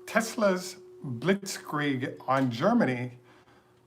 Tesla's Blitzkrieg on Germany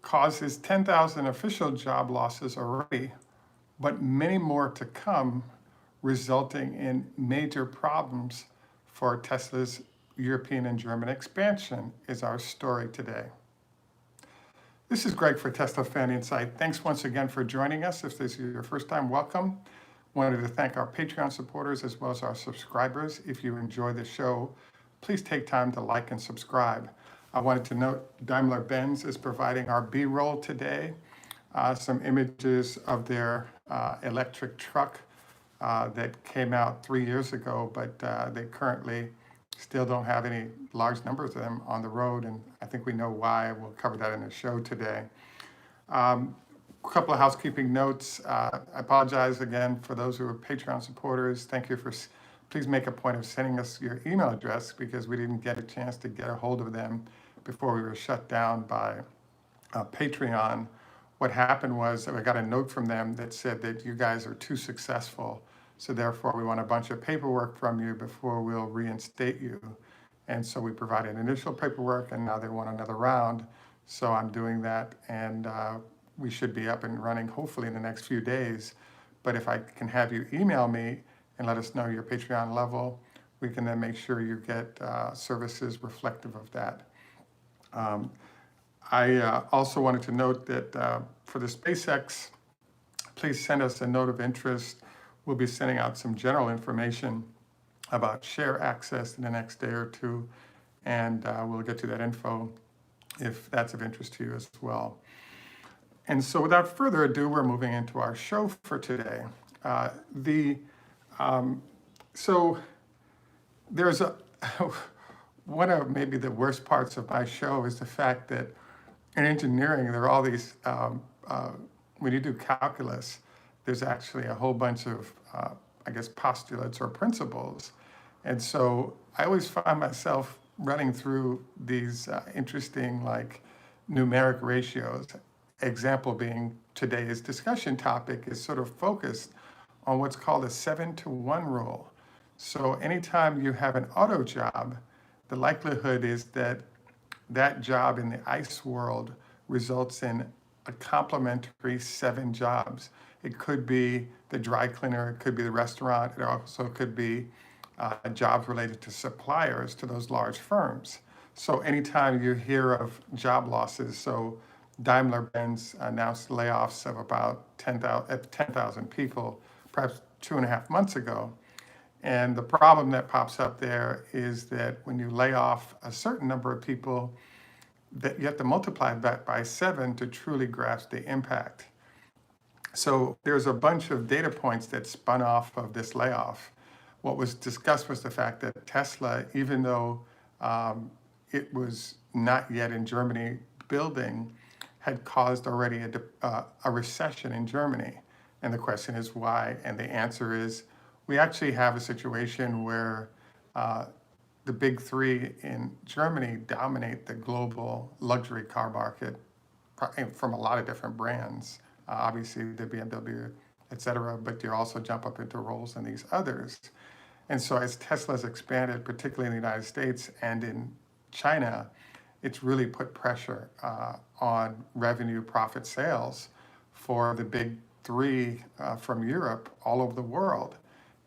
causes 10,000 official job losses already, but many more to come, resulting in major problems for Tesla's European and German expansion, is our story today. This is Greg for Teslafaninsight. Thanks once again for joining us. If this is your first time, welcome. Wanted to thank our Patreon supporters as well as our subscribers. If you enjoy the show, please take time to like and subscribe. I wanted to note Daimler Benz is providing our B-roll today, some images of their electric truck that came out 3 years ago, but they currently still don't have any large numbers of them on the road, and I think we know why. We'll cover that in the show today. A couple of housekeeping notes. I apologize again for those who are Patreon supporters. Thank you for, please make a point of sending us your email address because we didn't get a chance to get a hold of them before we were shut down by Patreon. What happened was I got a note from them that said that you guys are too successful, so therefore we want a bunch of paperwork from you before we'll reinstate you. And so we provided initial paperwork, and now they want another round. So I'm doing that, and we should be up and running hopefully in the next few days. But if I can have you email me and let us know your Patreon level, we can then make sure you get services reflective of that. I also wanted to note that for the SpaceX, please send us a note of interest. We'll be sending out some general information about share access in the next day or two, and we'll get to that info if that's of interest to you as well. And so without further ado, we're moving into our show for today. So there's one of maybe the worst parts of my show is the fact that in engineering, there are all these, when you do calculus, there's actually a whole bunch of, I guess, postulates or principles. And so I always find myself running through these interesting, like, numeric ratios. Example being today's discussion topic is sort of focused on what's called a 7-to-1 rule. So anytime you have an auto job, the likelihood is that that job in the ICE world results in a complementary 7 jobs. It could be the dry cleaner, it could be the restaurant, it also could be jobs related to suppliers to those large firms. So anytime you hear of job losses, so Daimler Benz announced layoffs of about 10,000 people, perhaps 2.5 months ago. And the problem that pops up there is that when you lay off a certain number of people, that you have to multiply that by 7 to truly grasp the impact. So there's a bunch of data points that spun off of this layoff. What was discussed was the fact that Tesla, even though it was not yet in Germany building, had caused already a recession in Germany. And the question is why? And the answer is we actually have a situation where the big 3 in Germany dominate the global luxury car market from a lot of different brands. Obviously the BMW, et cetera, but you also jump up into Rolls and these others. And so as Tesla's expanded, particularly in the United States and in China, it's really put pressure on revenue, profit, sales for the big 3 from Europe all over the world.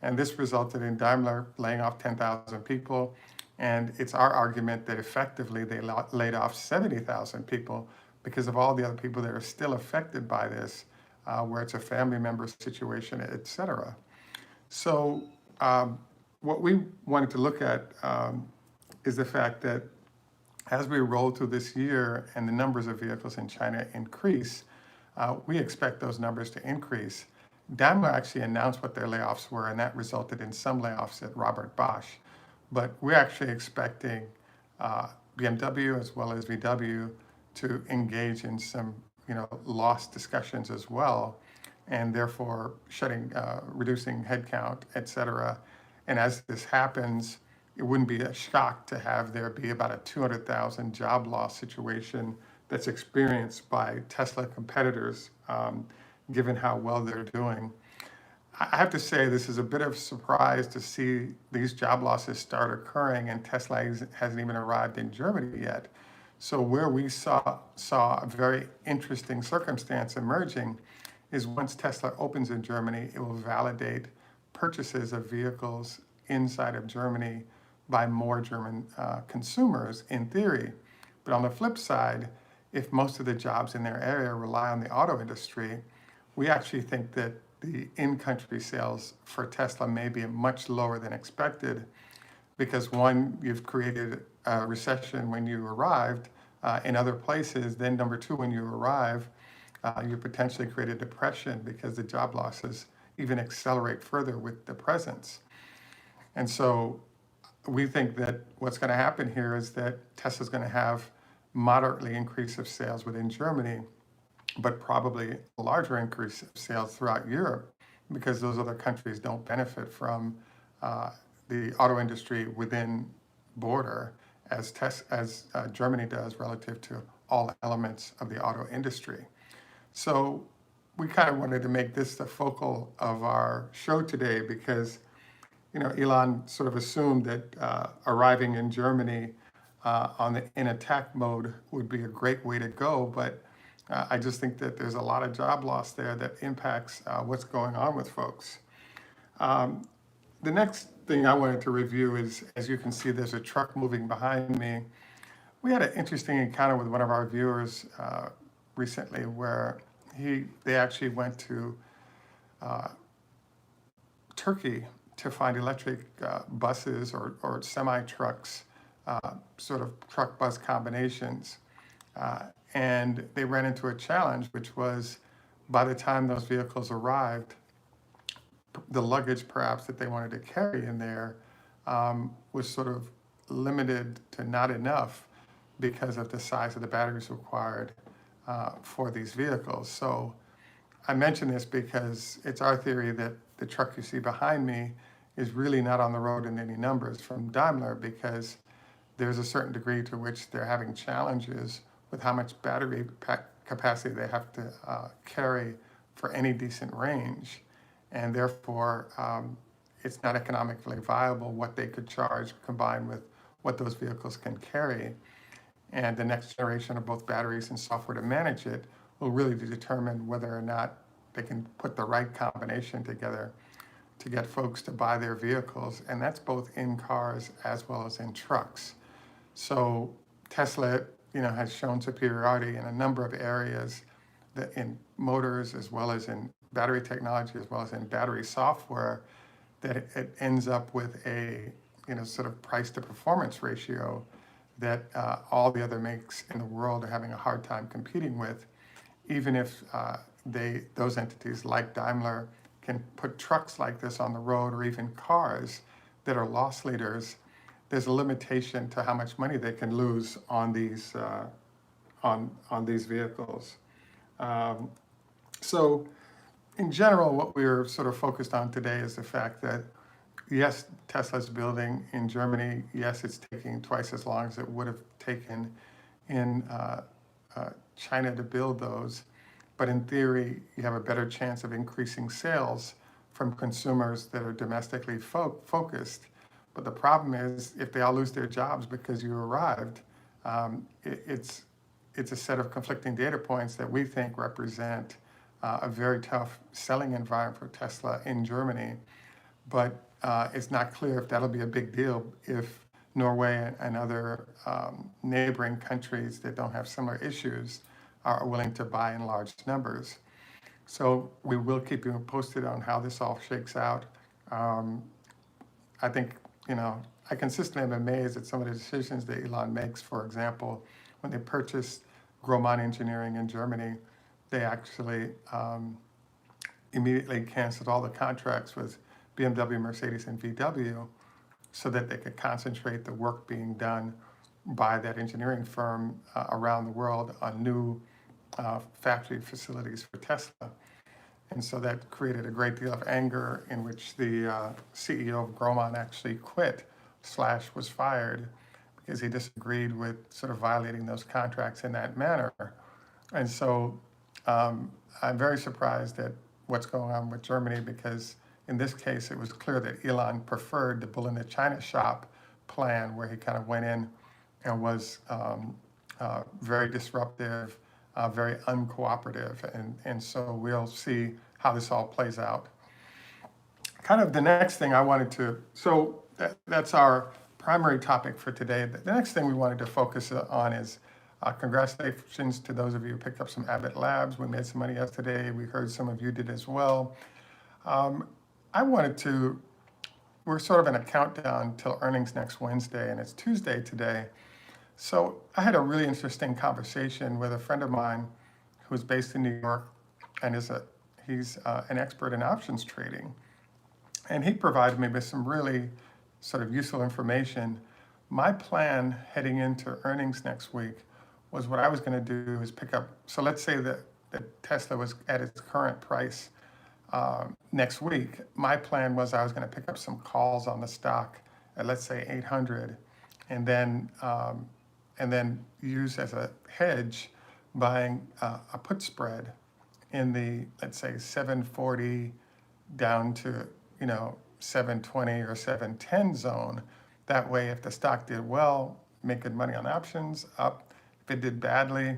And this resulted in Daimler laying off 10,000 people. And it's our argument that effectively they laid off 70,000 people because of all the other people that are still affected by this, where it's a family member situation, et cetera. So what we wanted to look at is the fact that as we roll through this year and the numbers of vehicles in China increase, we expect those numbers to increase. Daimler actually announced what their layoffs were, and that resulted in some layoffs at Robert Bosch. But we're actually expecting BMW as well as VW to engage in some, loss discussions as well, and therefore reducing headcount, et cetera. And as this happens, it wouldn't be a shock to have there be about a 200,000 job loss situation that's experienced by Tesla competitors, given how well they're doing. I have to say this is a bit of a surprise to see these job losses start occurring, and Tesla hasn't even arrived in Germany yet. So where we saw a very interesting circumstance emerging is once Tesla opens in Germany, it will validate purchases of vehicles inside of Germany by more German consumers in theory. But on the flip side, if most of the jobs in their area rely on the auto industry, we actually think that the in-country sales for Tesla may be much lower than expected because one, you've created a recession when you arrived in other places. Then number two, when you arrive, you potentially create a depression because the job losses even accelerate further with the presence. And so we think that what's going to happen here is that Tesla's going to have moderately increase of sales within Germany, but probably a larger increase of sales throughout Europe because those other countries don't benefit from the auto industry within border as Germany does relative to all elements of the auto industry. So we kind of wanted to make this the focal of our show today because, Elon sort of assumed that arriving in Germany in attack mode would be a great way to go, but I just think that there's a lot of job loss there that impacts what's going on with folks. The next thing I wanted to review is, as you can see, there's a truck moving behind me. We had an interesting encounter with one of our viewers recently where they actually went to Turkey to find electric buses or semi-trucks, sort of truck-bus combinations. And they ran into a challenge, which was by the time those vehicles arrived, the luggage perhaps that they wanted to carry in there was sort of limited to not enough because of the size of the batteries required for these vehicles. So I mention this because it's our theory that the truck you see behind me is really not on the road in any numbers from Daimler because there's a certain degree to which they're having challenges with how much battery capacity they have to carry for any decent range. And therefore, it's not economically viable what they could charge combined with what those vehicles can carry. And the next generation of both batteries and software to manage it will really determine whether or not they can put the right combination together to get folks to buy their vehicles. And that's both in cars as well as in trucks. So Tesla, has shown superiority in a number of areas, that in motors as well as in battery technology as well as in battery software, that it ends up with a sort of price to performance ratio that all the other makes in the world are having a hard time competing with, even if those entities like Daimler can put trucks like this on the road or even cars that are loss leaders. There's a limitation to how much money they can lose on these vehicles. So in general, what we're sort of focused on today is the fact that, yes, Tesla's building in Germany. Yes, it's taking twice as long as it would have taken in China to build those. But in theory, you have a better chance of increasing sales from consumers that are domestically focused. But the problem is, if they all lose their jobs because you arrived, it's a set of conflicting data points that we think represent a very tough selling environment for Tesla in Germany. But it's not clear if that'll be a big deal if Norway and other neighboring countries that don't have similar issues are willing to buy in large numbers. So we will keep you posted on how this all shakes out. I think, I consistently am amazed at some of the decisions that Elon makes. For example, when they purchased Grohmann Engineering in Germany, they actually immediately canceled all the contracts with BMW, Mercedes, and VW so that they could concentrate the work being done by that engineering firm around the world on new factory facilities for Tesla. And so that created a great deal of anger in which the CEO of Grohmann actually quit / was fired because he disagreed with sort of violating those contracts in that manner. And so I'm very surprised at what's going on with Germany because in this case, it was clear that Elon preferred the bull in the China shop plan, where he kind of went in and was very disruptive, very uncooperative. And so we'll see how this all plays out. Kind of the next thing I wanted to, so that's our primary topic for today. The next thing we wanted to focus on is congratulations to those of you who picked up some Abbott Labs. We made some money yesterday. We heard some of you did as well. I wanted to, we're sort of in a countdown till earnings next Wednesday, and it's Tuesday today. So I had a really interesting conversation with a friend of mine who's based in New York, and he's an expert in options trading. And he provided me with some really sort of useful information. My plan heading into earnings next week was, what I was going to do is pick up, so let's say that Tesla was at its current price next week. My plan was I was going to pick up some calls on the stock at, let's say, 800, and then use as a hedge buying a put spread in the, let's say, 740 down to 720 or 710 zone. That way, if the stock did well, make good money on options, up. If it did badly,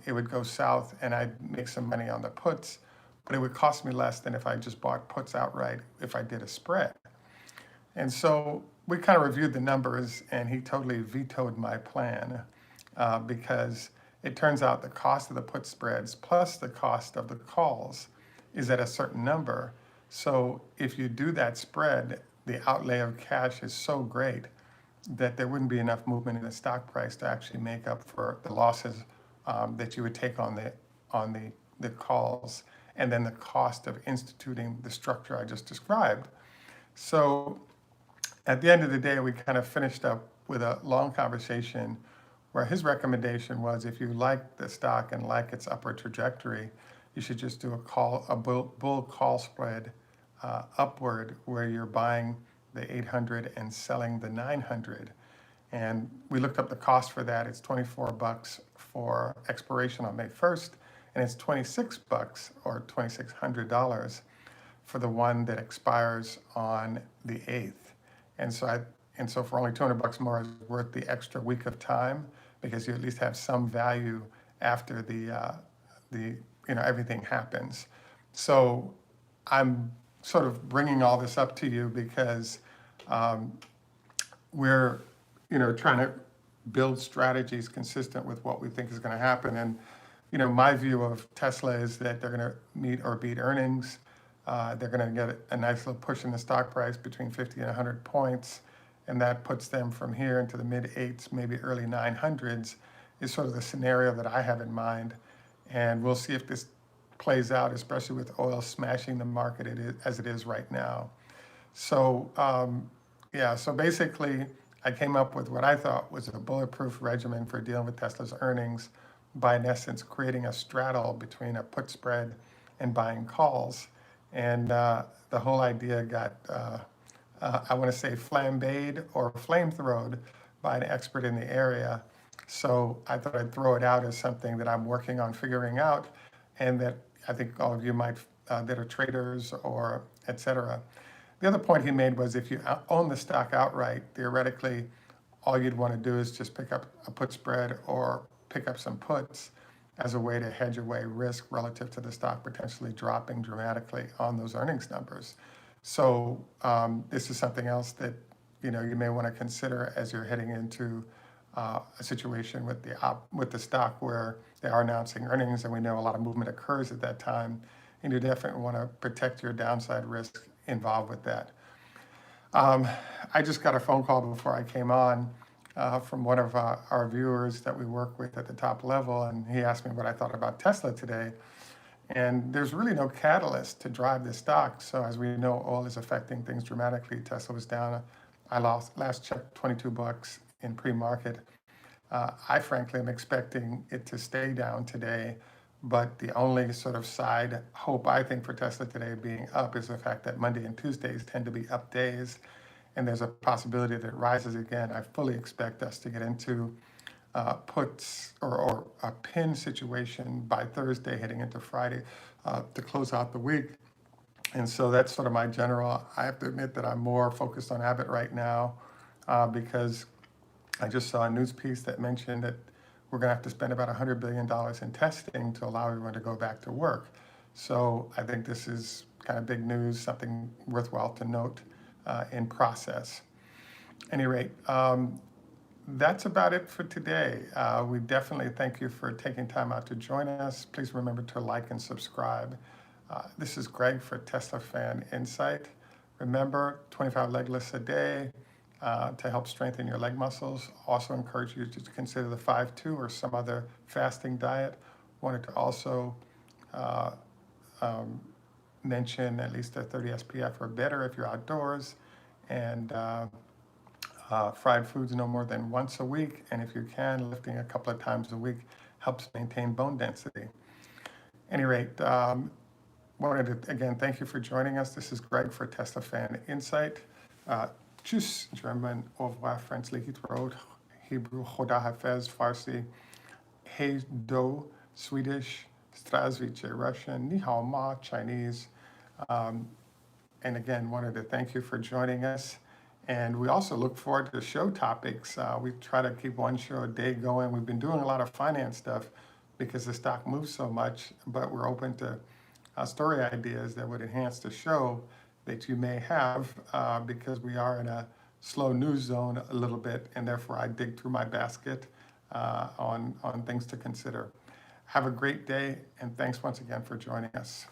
it would go south, and I'd make some money on the puts, but it would cost me less than if I just bought puts outright if I did a spread. And so we kind of reviewed the numbers, and he totally vetoed my plan because it turns out the cost of the put spreads plus the cost of the calls is at a certain number. So if you do that spread, the outlay of cash is so great that there wouldn't be enough movement in the stock price to actually make up for the losses that you would take on the calls, and then the cost of instituting the structure I just described. So at the end of the day, we kind of finished up with a long conversation where his recommendation was, if you like the stock and like its upward trajectory, you should just do a bull call spread upward, where you're buying the 800 and selling the 900. And we looked up the cost for that. It's $24 for expiration on May 1st, and it's $26 or $2,600 for the one that expires on the 8th. And so for only $200 more is worth the extra week of time, because you at least have some value after the everything happens. So I'm sort of bringing all this up to you because we're trying to build strategies consistent with what we think is going to happen. And my view of Tesla is that they're going to meet or beat earnings. They're going to get a nice little push in the stock price between 50 and 100 points, and that puts them from here into the mid 8s, maybe early 900s, is sort of the scenario that I have in mind. And we'll see if this plays out, especially with oil smashing the market as it is right now. So so basically I came up with what I thought was a bulletproof regimen for dealing with Tesla's earnings by, in essence, creating a straddle between a put spread and buying calls. And the whole idea got, I want to say, flambéed or flamethrowed by an expert in the area. So I thought I'd throw it out as something that I'm working on figuring out, and that I think all of you might, that are traders or et cetera. The other point he made was, if you own the stock outright, theoretically, all you'd want to do is just pick up a put spread or pick up some puts as a way to hedge away risk relative to the stock potentially dropping dramatically on those earnings numbers. So this is something else that you may want to consider as you're heading into a situation with the stock where they are announcing earnings, and we know a lot of movement occurs at that time, and you definitely want to protect your downside risk involved with that. I just got a phone call before I came on from one of our viewers that we work with at the top level, and he asked me what I thought about Tesla today. And there's really no catalyst to drive this stock. So as we know, oil is affecting things dramatically. Tesla was down, I last checked, $22 in pre-market. I frankly am expecting it to stay down today, but the only sort of side hope I think for Tesla today being up is the fact that Monday and Tuesdays tend to be up days, and there's a possibility that it rises again. I fully expect us to get into puts or a pin situation by Thursday heading into Friday to close out the week. And so that's sort of my general. I have to admit that I'm more focused on Abbott right now because I just saw a news piece that mentioned that we're going to have to spend about $100 billion in testing to allow everyone to go back to work. So I think this is kind of big news, something worthwhile to note in process. Any rate, that's about it for today. We definitely thank you for taking time out to join us. Please remember to like and subscribe. This is Greg for Teslafaninsight. Remember, 25 leg lifts a day to help strengthen your leg muscles. Also encourage you to consider the 5-2 or some other fasting diet. Wanted to also mention at least a 30 SPF or better if you're outdoors. And fried foods no more than once a week. And if you can, lifting a couple of times a week helps maintain bone density. Any rate, wanted to again thank you for joining us. This is Greg for Teslafaninsight. Tschüss, German, au revoir, French, Likit Road, Hebrew, Choda Hafez, Farsi, Hey Do, Swedish, Zdravstvuyte, Russian, Ni Hao Ma, Chinese. And again, wanted to thank you for joining us. And we also look forward to show topics. We try to keep one show a day going. We've been doing a lot of finance stuff because the stock moves so much, but we're open to story ideas that would enhance the show that you may have because we are in a slow news zone a little bit, and therefore I dig through my basket on things to consider. Have a great day, and thanks once again for joining us.